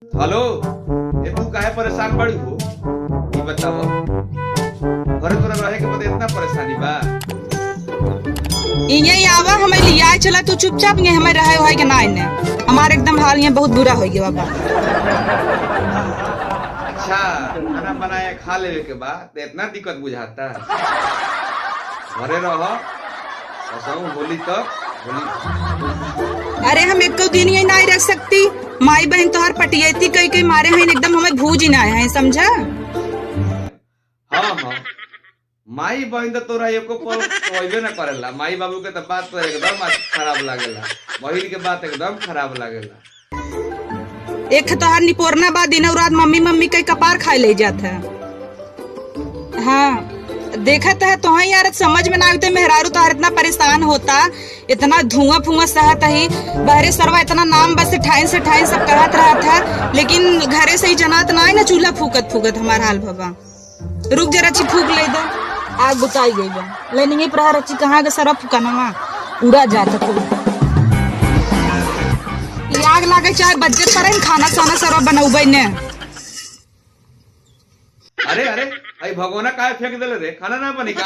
Hello, ये तू काहे परेशान बड़ी हो? ये बताओ, घरे तोरा रहे के बदे इतना परेशानी बा? यही आवा हमें लिया चला तू चुपचाप ये हमें रहे हो के ना इने हमारे एकदम हाल ये बहुत बुरा हो गया बाबा। अच्छा, खाना बनाया खा लेवे के बाद तो इतना दिक्कत बुझाता? घरे रहो, कसम होली तक होली। अरे हम एक दिन ये नहीं रख सकती, माई बहन तो हर पटियती कई कई मारे हैं एकदम हमें भूज ही ना है, समझा? हाँ, माई बहन तो तोरा एको पल कहबे ना करेला। माई बाबू के तो बात तो एकदम खराब लागेला, बहन के बात एकदम खराब लागेला। एक तो हर निपोरना बाद दिन और रात मम्मी मम्मी कई कपार खाए ले जाता है। हाँ देखत है तो ही यार समझ में ना आते मेहरारू तो इतना परेशान होता, इतना धुआं फुआं सहत ही बहरे सरवा इतना नाम बस ठाइन से ठाइन सब कहत रहा था, लेकिन घरे से ही जनात ना है ना चूल्हा फूकत फूकत हमार हाल बाबा। रुक जरा अच्छी फूक ले दो, आग बुताई गई बा लेनी प्रहर अच्छी कहाँ के सरफ फुकाना उड़ा जाता खूब आग लागे चाहे बज्जत पर खाना साना सरफ बनाऊ ने। अरे अरे, भगोना काहे फेंक देले रे? खाना ना बनी का?